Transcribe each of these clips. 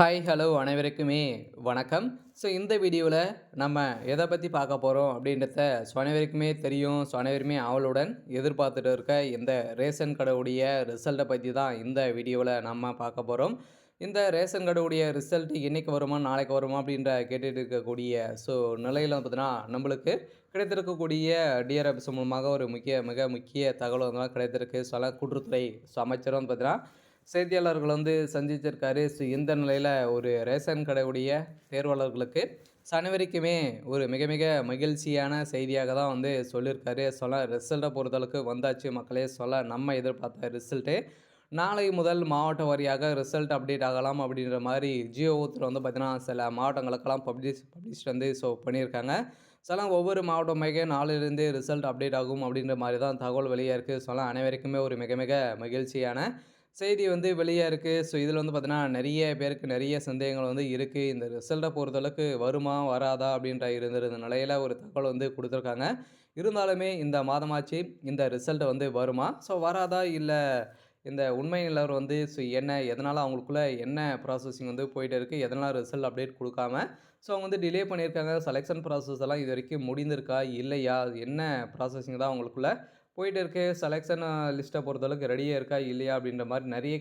Hi hello அனைவருக்குமே வணக்கம். இந்த வீடியோவில் நம்ம எதை பற்றி பார்க்க போகிறோம் அப்படின்றத அனைவருக்குமே தெரியும். அனைவருமே ஆவலுடன் எதிர்பார்த்துட்டு இருக்க இந்த ரேஷன் கடையுடைய ரிசல்ட்டை பற்றி தான் இந்த வீடியோவில் நம்ம பார்க்க போகிறோம். இந்த ரேஷன் கடையுடைய ரிசல்ட் என்றைக்கு வருமா நாளைக்கு வருமா அப்படின்ற கேட்டுட்டு இருக்கக்கூடிய நிலையில் பார்த்தீங்கன்னா நம்மளுக்கு கிடைத்திருக்கக்கூடிய டிஆர் ஆஃபீஸ் மூலமாக ஒரு மிக முக்கிய தகவல் வந்து கிடைத்திருக்கு. கூட்டுறவுத்துறை அமைச்சரும் வந்து பார்த்தீங்கன்னா செய்தியாளர்கள் வந்து சந்திச்சிருக்காரு. இந்த நிலையில் ஒரு ரேஷன் கடையுடைய தேர்வாளர்களுக்கு அனைவருக்குமே ஒரு மிக மகிழ்ச்சியான செய்தியாக தான் வந்து சொல்லியிருக்காரு. ரிசல்ட்டை பொறுத்தளவுக்கு வந்தாச்சு மக்களே. நம்ம எதிர்பார்த்த ரிசல்ட்டு நாளை முதல் மாவட்ட வாரியாக ரிசல்ட் அப்டேட் ஆகலாம் அப்படின்ற மாதிரி ஜியோ ஊத்தில் வந்து பார்த்தீங்கன்னா சில மாவட்டங்களுக்கெல்லாம் பப்ளிஷ் வந்து பண்ணியிருக்காங்க. ஒவ்வொரு மாவட்டமாக நாளிலிருந்து ரிசல்ட் அப்டேட் ஆகும் அப்படின்ற மாதிரி தான் தகவல் வெளியாக இருக்குது. அனைவருக்குமே ஒரு மிக மகிழ்ச்சியான செய்தி வந்து வெளியே இருக்குது. இதில் வந்து பார்த்தீங்கன்னா நிறைய பேருக்கு நிறைய சந்தேகங்கள் வந்து இருக்குது. இந்த ரிசல்ட்டை பொறுத்தளவுக்கு வருமா வராதா அப்படின்ற இருந்த நிலையில் ஒரு தகவல் வந்து கொடுத்துருக்காங்க. இருந்தாலுமே இந்த மாதமாச்சு இந்த ரிசல்ட் வந்து வருமா வராதா இல்லை இந்த உண்மை நிலவரம் வந்து என்ன எதனால் அவங்களுக்குள்ள என்ன ப்ராசஸிங் வந்து போயிட்டு இருக்குது, எதனால் ரிசல்ட் அப்டேட் கொடுக்காம அவங்க வந்து டிலே பண்ணியிருக்காங்க. செலெக்ஷன் ப்ராசஸ் எல்லாம் இது வரைக்கும் முடிந்திருக்கா இல்லையா, என்ன ப்ராசஸிங் தான் அவங்களுக்குள்ள போயிட்டு இருக்கு, செலெக்ஷன் லிஸ்ட்டை பொறுத்தளவுக்கு ரெடியாக இருக்கா இல்லையா அப்படின்ற மாதிரி நிறைய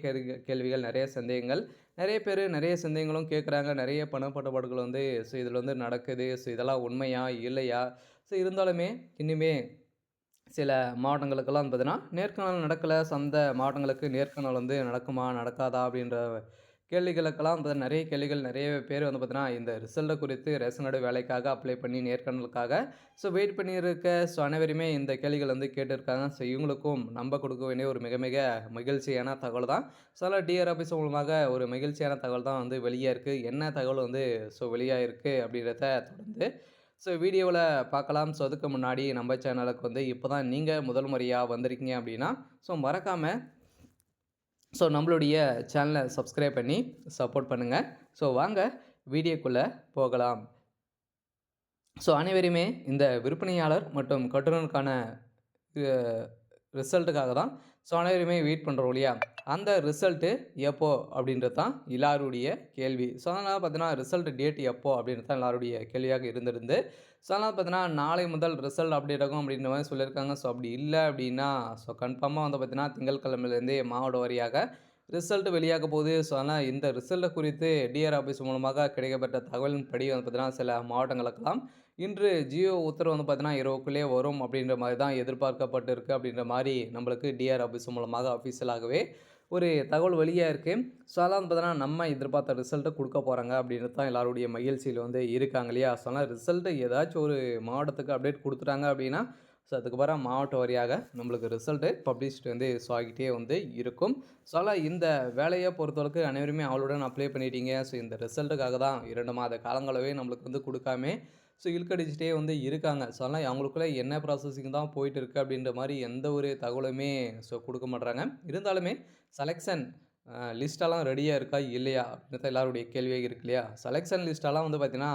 கேள்விகள், நிறைய சந்தேகங்கள், நிறைய பேர் நிறைய சந்தேகங்களும் கேட்குறாங்க. நிறைய பணப்பட்டுப்பாடுகள் வந்து இதில் வந்து நடக்குது. இதெல்லாம் உண்மையா இல்லையா? இருந்தாலுமே இன்னுமே சில மாவட்டங்களுக்கெல்லாம் பார்த்தீங்கன்னா நேர்காணல் நடக்கலை. அந்த மாவட்டங்களுக்கு நேர்காணல் வந்து நடக்குமா நடக்காதா அப்படின்ற கேள்விகளுக்கெல்லாம் நிறைய கேள்விகள், நிறைய பேர் வந்து பார்த்தீங்கன்னா இந்த ரிசல்ட்டை குறித்து ரேஷன் கார்டு வேலைக்காக அப்ளை பண்ணி நேர்காணலுக்காக வெயிட் பண்ணியிருக்க அனைவருமே இந்த கேள்விகள் வந்து கேட்டிருக்காங்க. இவங்களுக்கும் நம்ம கொடுக்க வேண்டிய ஒரு மிக மகிழ்ச்சியான தகவல் தான். டிஆர் ஆஃபீஸ் மூலமாக ஒரு மகிழ்ச்சியான தகவல் தான் வந்து வெளியாக இருக்குது. என்ன தகவல் வந்து வெளியாக இருக்குது அப்படின்றத தொடர்ந்து வீடியோவில் பார்க்கலாம். அதுக்கு முன்னாடி நம்ம சேனலுக்கு வந்து இப்போ தான் நீங்கள் முதல் முறையாக வந்திருக்கீங்க அப்படின்னா மறக்காமல் நம்மளுடைய சேனலை சப்ஸ்கிரைப் பண்ணி சப்போர்ட் பண்ணுங்கள். வாங்க வீடியோக்குள்ளே போகலாம். அனைவருமே இந்த விற்பனையாளர் மற்றும் கட்டுநருக்கான ரிசல்ட்டுக்காக தான் அனைவருமே வெயிட் பண்ணுறோம் இல்லையா? அந்த ரிசல்ட்டு எப்போ அப்படின்றது தான் எல்லாருடைய கேள்வி. அதனால் பார்த்தீங்கன்னா ரிசல்ட் டேட் எப்போ அப்படின்றது தான் எல்லாருடைய கேள்வியாக இருந்திருந்து. அதனால் பார்த்தீங்கன்னா நாளை முதல் ரிசல்ட் அப்டேட் ஆகும் அப்படின்ற மாதிரி சொல்லியிருக்காங்க. அப்படி இல்லை அப்படின்னா கன்ஃபார்மாக வந்து பார்த்தீங்கன்னா திங்கட்கிழமையிலேருந்தே மாவட்ட வாரியாக ரிசல்ட் வெளியாக போகுது. அதனால் இந்த ரிசல்ட்டை குறித்து டிஆர் ஆஃபீஸ் மூலமாக கிடைக்கப்பட்ட தகவலின் படி வந்து பார்த்தீங்கன்னா சில மாவட்டங்களுக்கெல்லாம் இன்று ஜியோ உத்தரவு வந்து பார்த்தீங்கன்னா இரவுக்குள்ளே வரும் அப்படின்ற மாதிரி தான் எதிர்பார்க்கப்பட்டு இருக்குது அப்படின்ற மாதிரி நம்மளுக்கு டிஆர் ஆஃபீஸ் மூலமாக அஃபீஷியலாகவே ஒரு தகவல் வெளியாக இருக்குது. அதெல்லாம் பார்த்தீங்கன்னா நம்ம எதிர்பார்த்த ரிசல்ட்டை கொடுக்க போகிறாங்க அப்படின்றது தான் எல்லாருடைய மகிழ்ச்சியில் வந்து இருக்காங்க இல்லையா? அதனால் ரிசல்ட்டு ஏதாச்சும் ஒரு மாவட்டத்துக்கு அப்டேட் கொடுத்துட்டாங்க அப்படின்னா அதுக்கப்புறம் மாவட்ட வாரியாக நம்மளுக்கு ரிசல்ட்டு பப்ளிஷ்டு வந்து ஆகிட்டே வந்து இருக்கும். இந்த வேலையை பொறுத்தவரைக்கும் அனைவருமே அவளுடன் அப்ளை பண்ணிட்டீங்க. இந்த ரிசல்ட்டுக்காக தான் 2 மாத காலங்களவே நம்மளுக்கு வந்து கொடுக்காம இழுக்கடிச்சிட்டே வந்து இருக்காங்க. அதனால் அவங்களுக்குள்ள என்ன ப்ராசஸிங் தான் போயிட்டு இருக்குது அப்படின்ற மாதிரி எந்த ஒரு தகவலுமே கொடுக்க மாட்றாங்க. இருந்தாலுமே செலெக்ஷன் லிஸ்ட்டெல்லாம் ரெடியாக இருக்கா இல்லையா அப்படின்றது எல்லாருடைய கேள்வியாக இருக்கு இல்லையா? செலெக்ஷன் லிஸ்ட்டெல்லாம் வந்து பார்த்தீங்கன்னா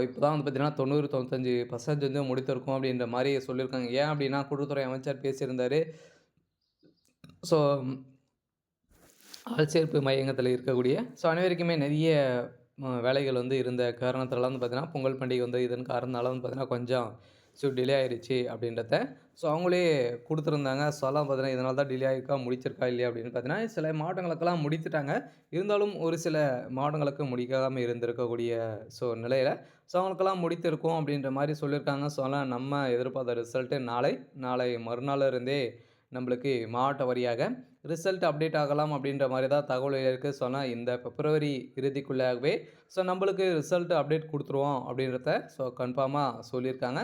இப்போ தான் வந்து பார்த்தீங்கன்னா 90, 95% வந்து முடித்திருக்கோம் அப்படின்ற மாதிரி சொல்லியிருக்காங்க. ஏன் அப்படின்னா கூட்டுறவுத்துறை அமைச்சர் பேசியிருந்தார். ஆள்சேர்ப்பு மையங்கத்தில் இருக்கக்கூடிய அனைவருக்குமே நிறைய வேலைகள் வந்து இருந்த காரணத்தால் வந்து பார்த்தீங்கன்னா பொங்கல் பண்டிகை வந்து இதன் காரணத்தால் வந்து பார்த்தீங்கன்னா கொஞ்சம் டிலே ஆயிடுச்சு அப்படின்றத அவங்களே கொடுத்துருந்தாங்க. பார்த்தீங்கன்னா இதனால தான் டிலே ஆகிருக்கா முடிச்சிருக்கா இல்லையா அப்படின்னு பார்த்தீங்கன்னா சில மாவட்டங்களுக்கெல்லாம் முடித்துட்டாங்க. இருந்தாலும் ஒரு சில மாவட்டங்களுக்கு முடிக்காமல் இருந்திருக்கக்கூடிய நிலையில் அவங்களுக்கெல்லாம் முடித்திருக்கோம் அப்படின்ற மாதிரி சொல்லியிருக்காங்க. நம்ம எதிர்பார்த்த ரிசல்ட்டு நாளை மறுநாள் இருந்தே நம்மளுக்கு மாவட்ட வாரியாக ரிசல்ட் அப்டேட் ஆகலாம் அப்படின்ற மாதிரி தான் தகவல் இருக்குது. இந்த பிப்ரவரி இறுதிக்குள்ளாகவே நம்மளுக்கு ரிசல்ட் அப்டேட் கொடுத்துருவோம் அப்படின்றத கன்ஃபார்மாக சொல்லியிருக்காங்க.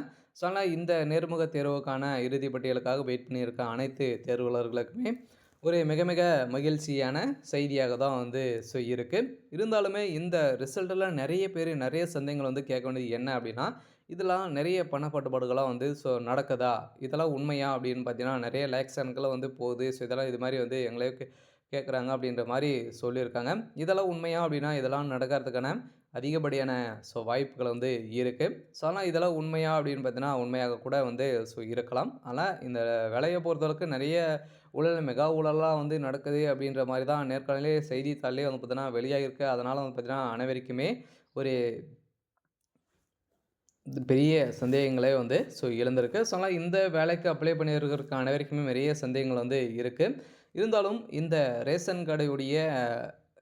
இந்த நேர்முக தேர்வுக்கான இறுதி பட்டியலுக்காக வெயிட் பண்ணியிருக்க அனைத்து தேர்வாளர்களுக்குமே ஒரு மிக மகிழ்ச்சியான செய்தியாக தான் வந்து இருக்குது. இருந்தாலுமே இந்த ரிசல்ட்டில் நிறைய பேர் நிறைய சந்தேகங்கள் வந்து கேட்க வேண்டியது என்ன அப்படின்னா, இதெல்லாம் நிறைய பணப்பட்டுப்பாடுகளாக வந்து நடக்குதா, இதெல்லாம் உண்மையா அப்படின்னு பார்த்தீங்கன்னா நிறைய லேக்ஸ் கணக்கில் வந்து போகுது. இதெல்லாம் இது மாதிரி வந்து எங்களே கேட்குறாங்க அப்படின்ற மாதிரி சொல்லியிருக்காங்க. இதெல்லாம் உண்மையா அப்படின்னா இதெல்லாம் நடக்கிறதுக்கான அதிகப்படியான வாய்ப்புகள் வந்து இருக்குது. ஆனால் இதெல்லாம் உண்மையா அப்படின்னு பார்த்தீங்கன்னா, உண்மையாக கூட வந்து இருக்கலாம். ஆனால் இந்த வேலையை பொறுத்தளவுக்கு நிறைய ஊழல், மெகா ஊழல்லாம் வந்து நடக்குது அப்படின்ற மாரி தான் நேர்காணலே செய்தித்தாள்லேயே வந்து பார்த்தீங்கன்னா வெளியாகிருக்கு. அதனால வந்து பார்த்தீங்கன்னா, அனைவருக்குமே ஒரு பெரிய சந்தேகங்களே வந்து எழுந்திருக்கு. ஆனால் இந்த வேலைக்கு அப்ளை பண்ணியிருக்கிறதுக்கு அனைவருக்குமே நிறைய சந்தேகங்கள் வந்து இருக்கு. இருந்தாலும் இந்த ரேஷன் கடையுடைய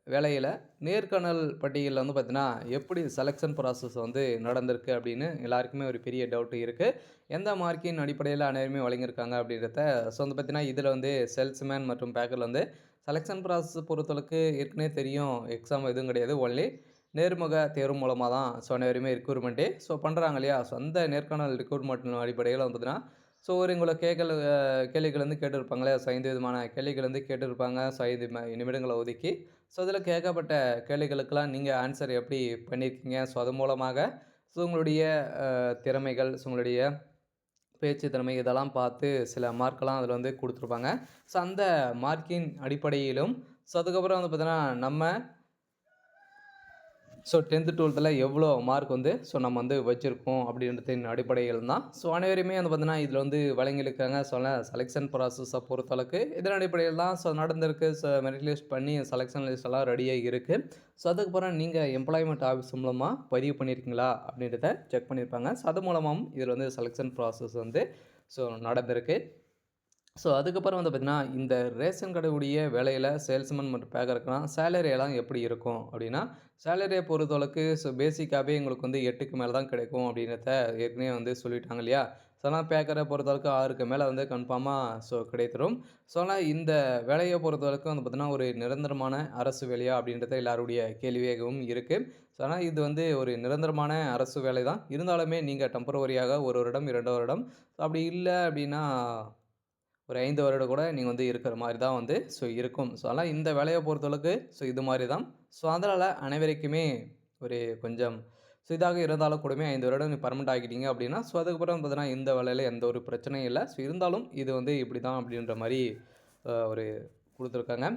வேலையில நேர்காணல் பட்டியல்ல வந்து பார்த்தீங்கன்னா, எப்படி செலக்ஷன் ப்ராசஸ் வந்து நடந்திருக்கு அப்படின்னு எல்லாருக்குமே ஒரு பெரிய டவுட் இருக்கு. எந்த மார்க்கின் அடிப்படையில அனைவருமே வழங்கியிருக்காங்க அப்படின்றத வந்து பார்த்தீங்கன்னா, இதில வந்து சேல்ஸ்மேன் மற்றும் பேக்கர்ல வந்து செலக்ஷன் ப்ராசஸ் பொறுத்தளவுக்கு ஏற்கனவே தெரியும். எக்ஸாம் எதுவும் கிடையாது. ஒன்லி நேர்முக தேர்வு மூலமா தான் அனைவருமே ரெக்ரூட்மெண்ட்டே பண்ணுறாங்க இல்லையா? அந்த நேர்காணல் ரெக்ரூட்மெண்ட் அடிப்படையில வந்து பார்த்தீங்கன்னா, ஒரு உங்கள கேள்விகள் வந்து கேட்டிருப்பாங்களே, 5 விதமான கேள்விகள் வந்து கேட்டிருப்பாங்க. 5 நிமிடங்கள ஒதுக்கி, அதில கேட்கப்பட்ட கேள்விகளுக்கெல்லாம் நீங்க ஆன்சர் எப்படி பண்ணியிருக்கீங்க? அது மூலமாக உங்களுடைய திறமைகள், உங்களுடைய பேச்சு திறமை இதெல்லாம் பார்த்து சில மார்க்கெல்லாம் அதில வந்து குடுத்துருப்பாங்க. அந்த மார்க்கின் அடிப்படையிலும் அதுக்கப்புறம் வந்து பார்த்தீங்கன்னா, நம்ம 10த், 12ல எவ்வளோ மார்க் வந்து நம்ம வந்து வச்சிருக்கோம் அப்படின்றதின் அடிப்படையில் தான். அனைவருமே வந்து பார்த்தீங்கன்னா, இதில வந்து வழங்கியிருக்காங்க. செலக்ஷன் ப்ராசஸ பொறுத்தளவுக்கு இதன் அடிப்படையில் தான் நடந்திருக்கு. மெரிட் லிஸ்ட் பண்ணி செலக்ஷன் லிஸ்ட் எல்லாம் ரெடியாக இருக்கு. அதுக்கப்புறம் நீங்க எம்ப்ளாய்மென்ட் ஆஃபீஸ் மூலமா பதிவு பண்ணியிருக்கீங்களா அப்படின்றத செக் பண்ணியிருப்பாங்க. அது மூலமாவும் இதில வந்து செலக்ஷன் ப்ராசஸ் வந்து நடந்திருக்கு. அதுக்கப்புறம் வந்து பார்த்தீங்கன்னா, இந்த ரேஷன் கடையுடைய வேலையில சேல்ஸ்மேன் மற்றும் பேக்கருக்குலாம் சேலரி எல்லாம் எப்படி இருக்கும் அப்படின்னா, சேலரிய பொறுத்தளவுக்கு பேசிக்காவே எங்களுக்கு வந்து 8க்கு மேல தான் கிடைக்கும் அப்படின்றத ஏற்கனவே வந்து சொல்லிட்டாங்க இல்லையா? ஆனால் பேக்கரை பொறுத்தளவுக்கு 6க்கு மேல வந்து கன்ஃபார்மா கிடைத்துரும். ஆனால் இந்த வேலைய பொறுத்தவரைக்கும் வந்து பார்த்தீங்கன்னா, ஒரு நிரந்தரமான அரசு வேலையா அப்படின்றது எல்லாருடைய கேள்வியாகவும் இருக்கு. ஆனால் இது வந்து ஒரு நிரந்தரமான அரசு வேலை தான். இருந்தாலுமே நீங்க டெம்பரவரியாக 1 வருடம், 2 வருடம் அப்படி இல்ல அப்படின்னா ஒரு 5 வருடம் கூட நீங்க வந்து இருக்கிற மாரி தான் வந்து இருக்கும். அதனால இந்த வேலைய பொறுத்தளவுக்கு இது மாரி தான். அதனால அனைவருக்குமே ஒரு கொஞ்சம் இதாக இருந்தாலும் கூடமே 5 வருடம் பெர்மனன்ட் ஆக்கிட்டீங்க அப்படின்னா, அதுக்கப்புறம் பார்த்தீங்கன்னா, இந்த வேலையில எந்த ஒரு பிரச்சனையும் இல்ல. இருந்தாலும் இது வந்து இப்படி தான் அப்படின்ற மாரி ஒரு குடுத்துருக்காங்க.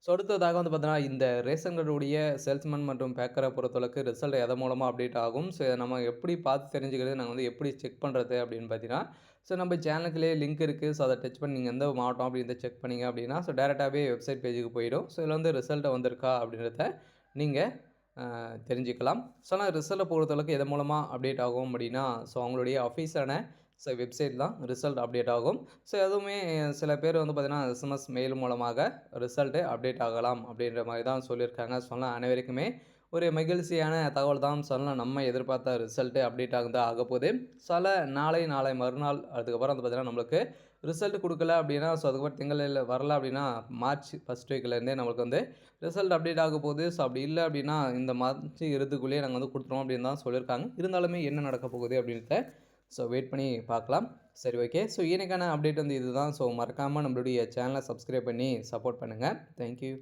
அடுத்ததாக வந்து பார்த்தீங்கன்னா, இந்த ரேஷன் கடையுடைய சேல்ஸ்மேன் மற்றும் பேக்கர பொறுத்தளவுக்கு ரிசல்ட் எதன் மூலமா அப்டேட் ஆகும். நம்ம எப்படி பார்த்து தெரிஞ்சுக்கிறது, நாங்க வந்து எப்படி செக் பண்றது அப்படின்னு பார்த்தீங்கன்னா, நம்ம சேனலுக்குள்ளேயே லிங்க் இருக்கு. அத டச் பண்ணி நீங்க எந்த மாவட்டம் அப்படின்றத செக் பண்ணீங்க அப்படின்னா, டைரக்ட்டாவே வெப்சைட் பேஜுக்கு போயிடும். இதில வந்து ரிசல்ட் வந்திருக்கா அப்படின்றத நீங்க தெரிஞ்சுக்கலாம். ஆனா ரிசல்ட்ட பொறுத்தளவுக்கு எதன் மூலமா அப்டேட் ஆகும் அப்படின்னா, அவங்களுடைய அஃபீஸியலான வெப்சைட் தான் ரிசல்ட் அப்டேட் ஆகும். அதுவுமே சில பேர் வந்து பார்த்தீங்கன்னா, எஸ்எம்எஸ் மெயில் மூலமாக ரிசல்ட் அப்டேட் ஆகலாம் அப்படின்ற மாரி தான் சொல்லியிருக்காங்க. அனைவருக்குமே ஒரு மகிழ்ச்சியான தகவல் தான் நம்ம எதிர்பார்த்த ரிசல்ட் அப்டேட் ஆகப்போகுது. நாளை மறுநாள் அதுக்கப்புறம் வந்து பார்த்தீங்கன்னா, நம்மளுக்கு ரிசல்ட் குடுக்கல அப்படின்னா, அதுக்கப்புறம் திங்கள்ல வரல அப்படின்னா, மார்ச் 1 வீக்லேருந்தே நம்மளுக்கு வந்து ரிசல்ட் அப்டேட் ஆகப்போகுது. அப்படி இல்ல அப்படின்னா, இந்த மார்ச் இறுதிக்குள்ளேயே நாங்க வந்து குடுத்துருவோம் அப்படின்னு தான் சொல்லியிருக்காங்க. இருந்தாலுமே என்ன நடக்க போகுது அப்படின்றத வெயிட் பண்ணி பார்க்கலாம். சரி ஓகே. இன்னைக்கான அப்டேட் வந்து இதுதான். மறக்காம நம்மளுடைய சேனலை சப்ஸ்கிரைப் பண்ணி சப்போர்ட் பண்ணுங்க. Thank you.